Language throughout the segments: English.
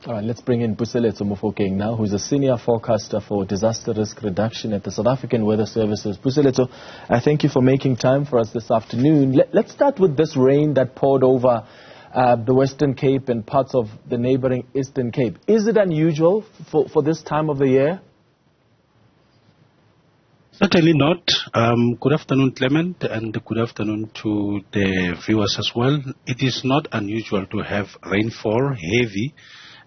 All right, let's bring in Puseletso Mofokeng now, who's a senior forecaster for disaster risk reduction at the South African Weather Services. Puseletso, I thank you for making time for us this afternoon. Let's start with this rain that poured over the Western Cape and parts of the neighboring Eastern Cape. Is it unusual for this time of the year? Certainly not. Good afternoon, Clement, and good afternoon to the viewers as well. It is not unusual to have rainfall, heavy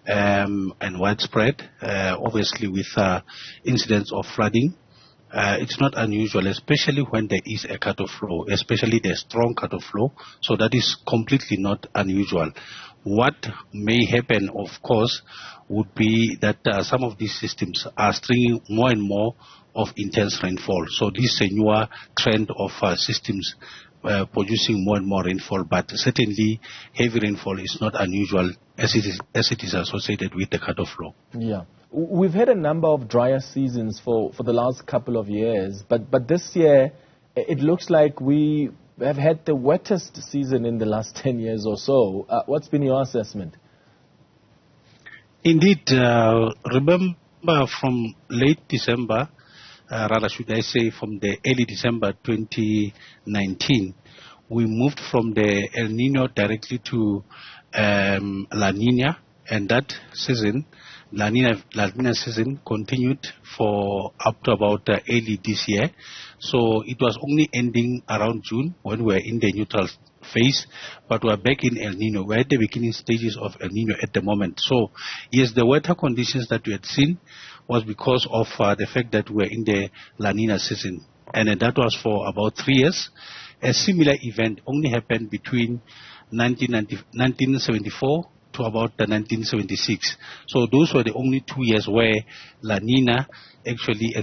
and widespread, obviously with incidents of flooding. It's not unusual, especially when there is a cut-off flow, especially the strong cut-off flow. So that is completely not unusual. What may happen, of course, would be that some of these systems are stringing more and more of intense rainfall. So this is a newer trend of systems producing more and more rainfall, but certainly heavy rainfall is not unusual as it is associated with the cut-off flow. Yeah. We've had a number of drier seasons for the last couple of years, but this year it looks like we have had the wettest season in the last 10 years or so. What's been your assessment? Indeed, remember from late December, rather should I say from the early December 2019, we moved from the El Nino directly to La Nina, and that season, La Nina season continued for up to about early this year. So it was only ending around June when we were in the neutral phase, but we're back in El Nino. We're at the beginning stages of El Nino at the moment. So yes, the weather conditions that we had seen was because of the fact that we're in the La Nina season, and that was for about 3 years. A similar event only happened between 1974 to about 1976. So those were the only 2 years where La Nina actually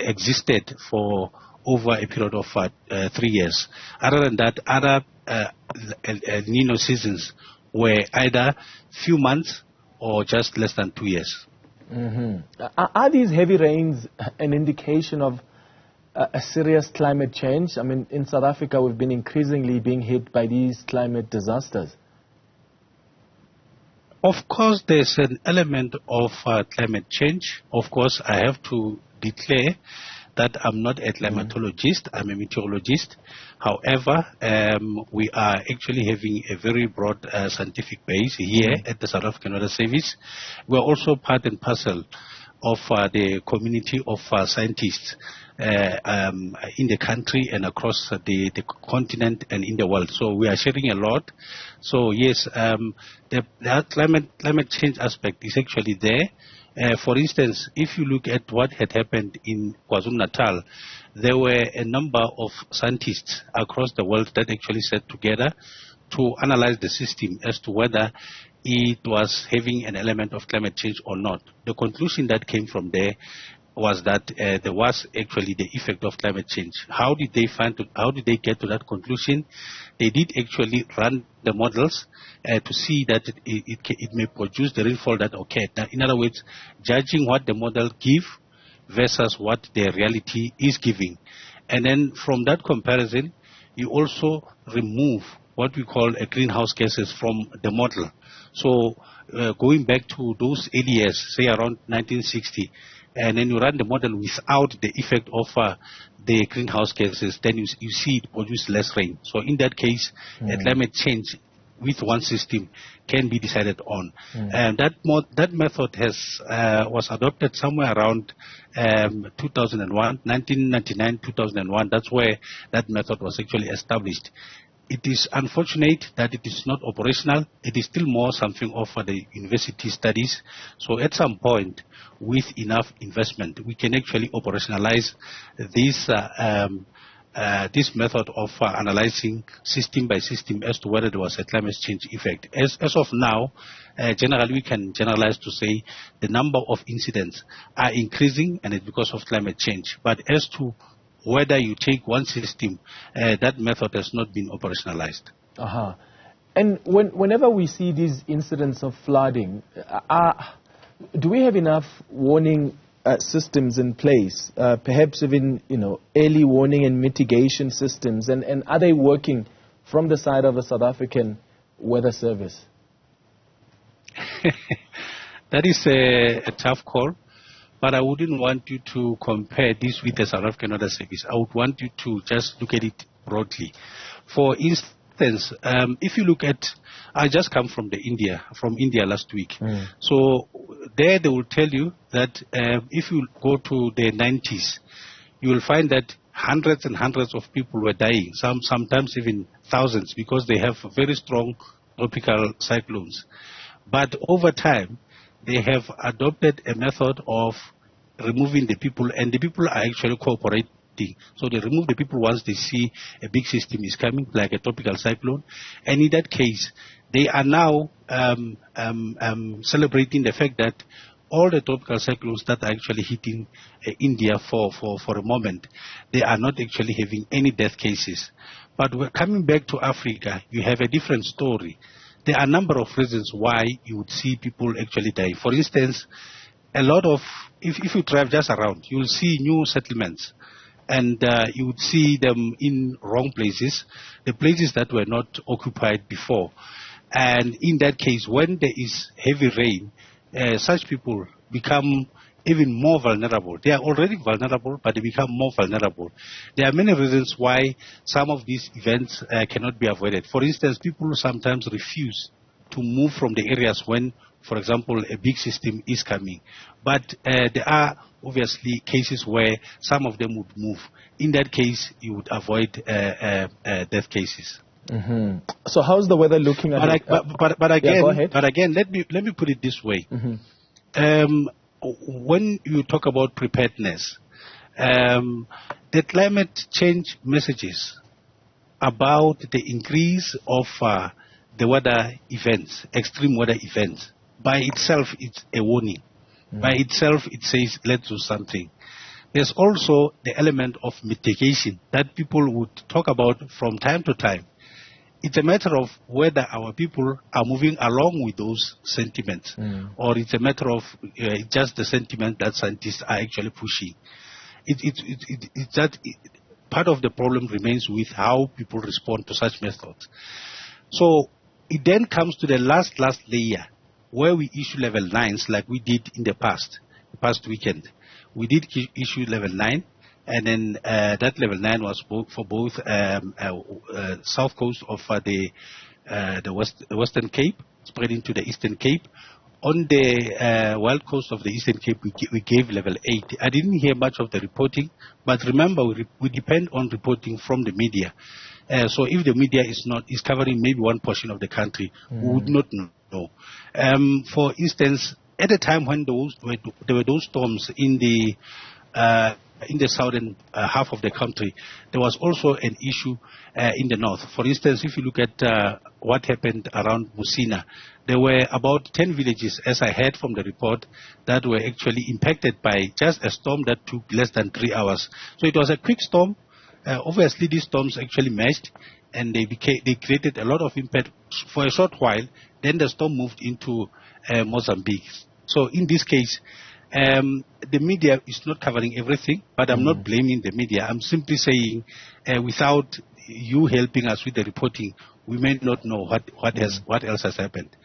existed for over a period of 3 years. Other than that, other El Nino seasons were either few months or just less than 2 years. Mm-hmm. Are these heavy rains an indication of a serious climate change? I mean, in South Africa, we've been increasingly being hit by these climate disasters. Of course, there's an element of climate change. Of course, I have to declare that I'm not a climatologist, I'm a meteorologist. However, we are actually having a very broad scientific base here at the South African Weather Service. We're also part and parcel of the community of scientists in the country and across the continent and in the world. So we are sharing a lot. So yes, the climate change aspect is actually there. For instance, if you look at what had happened in KwaZulu-Natal, there were a number of scientists across the world that actually sat together to analyze the system as to whether it was having an element of climate change or not. The conclusion that came from there was that there was actually the effect of climate change. How did they get to that conclusion? They did actually run the models to see that it may produce the rainfall that occurred. Now, in other words, judging what the model give versus what the reality is giving. And then from that comparison, you also remove what we call a greenhouse gases from the model. So going back to those early years, say around 1960, and then you run the model without the effect of the greenhouse gases, then you see it produce less rain. So in that case, a climate change with one system can be decided on. And that method was adopted somewhere around 2001, 1999, 2001. That's where that method was actually established. It is unfortunate that it is not operational. It is still more something of the university studies. So at some point, with enough investment, we can actually operationalize this method of analyzing system by system as to whether there was a climate change effect. As of now, generally we can generalize to say the number of incidents are increasing, and it's because of climate change. But as to whether you take one system, that method has not been operationalized. And whenever we see these incidents of flooding, do we have enough warning systems in place, perhaps even early warning and mitigation systems, and are they working from the side of the South African Weather Service? That is a tough call, but I wouldn't want you to compare this with the South African Weather Service. I would want you to just look at it broadly. For instance, if you look at, I just come from India last week. So there they will tell you that if you go to the 90s, you will find that hundreds and hundreds of people were dying, sometimes even thousands, because they have very strong tropical cyclones. But over time, they have adopted a method of removing the people, and the people are actually cooperating. So they remove the people once they see a big system is coming, like a tropical cyclone. And in that case, they are now celebrating the fact that all the tropical cyclones that are actually hitting India for a moment, they are not actually having any death cases. But we're coming back to Africa, you have a different story. There are a number of reasons why you would see people actually die. For instance, a lot of, if you drive just around, you'll see new settlements. And you would see them in wrong places, the places that were not occupied before. And in that case, when there is heavy rain, such people become even more vulnerable. They are already vulnerable, but they become more vulnerable. There are many reasons why some of these events cannot be avoided. For instance, people sometimes refuse to move from the areas when, for example, a big system is coming. But there are obviously cases where some of them would move. In that case, you would avoid death cases. So how's the weather looking at but again, go ahead. But again, let me put it this way. When you talk about preparedness, the climate change messages about the increase of the weather events, extreme weather events, by itself it's a warning. By itself it says let's do something. There's also the element of mitigation that people would talk about from time to time. It's a matter of whether our people are moving along with those sentiments, or it's a matter of just the sentiment that scientists are actually pushing. It's that part of the problem remains with how people respond to such methods. So it then comes to the last layer, where we issue level 9s like we did in the past weekend. We did issue level 9. And then that level 9 was for both south coast of the Western Cape, spreading to the Eastern Cape. On the wild coast of the Eastern Cape, we gave level 8. I didn't hear much of the reporting, but remember, we depend on reporting from the media. So if the media is covering maybe one portion of the country, we would not know. For instance, at the time when there were those storms in the southern half of the country, there was also an issue in the north. For instance, if you look at what happened around Musina, there were about 10 villages, as I heard from the report, that were actually impacted by just a storm that took less than 3 hours. So it was a quick storm. Obviously, these storms actually meshed, and they created a lot of impact for a short while. Then the storm moved into Mozambique. So in this case, the media is not covering everything, but I'm not blaming the media. I'm simply saying, without you helping us with the reporting, we may not know what else has happened.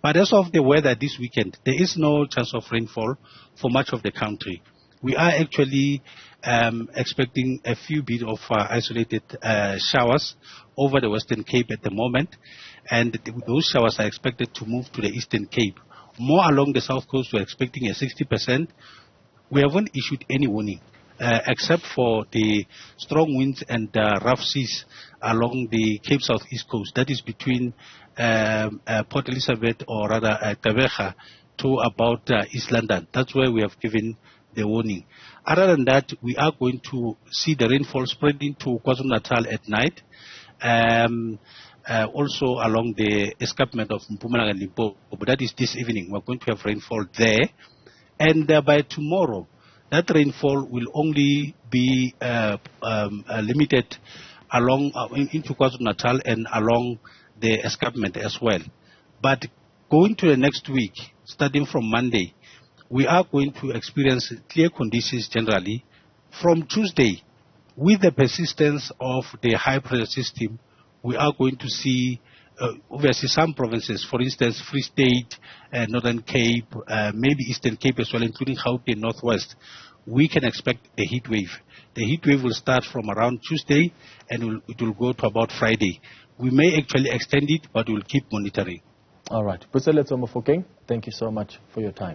But as of the weather this weekend, there is no chance of rainfall for much of the country. We are actually expecting a few bit of isolated showers over the Western Cape at the moment, and those showers are expected to move to the Eastern Cape. More along the south coast, we're expecting a 60%. We haven't issued any warning, except for the strong winds and rough seas along the Cape Southeast coast. That is between Port Elizabeth, or rather Tavega, to about East London. That's where we have given the warning. Other than that, we are going to see the rainfall spreading to KwaZulu-Natal at night. Also along the escarpment of Mpumalanga and Limpopo, but that is this evening. We're going to have rainfall there, and by tomorrow, that rainfall will only be limited along into KwaZulu-Natal and along the escarpment as well. But going to the next week, starting from Monday, we are going to experience clear conditions generally. From Tuesday, with the persistence of the high pressure system, we are going to see obviously some provinces, for instance, Free State, Northern Cape, maybe Eastern Cape as well, including Gauteng, Northwest, we can expect a heat wave. The heat wave will start from around Tuesday and it will go to about Friday. We may actually extend it, but we'll keep monitoring. All right. Puseletso Mofokeng, thank you so much for your time.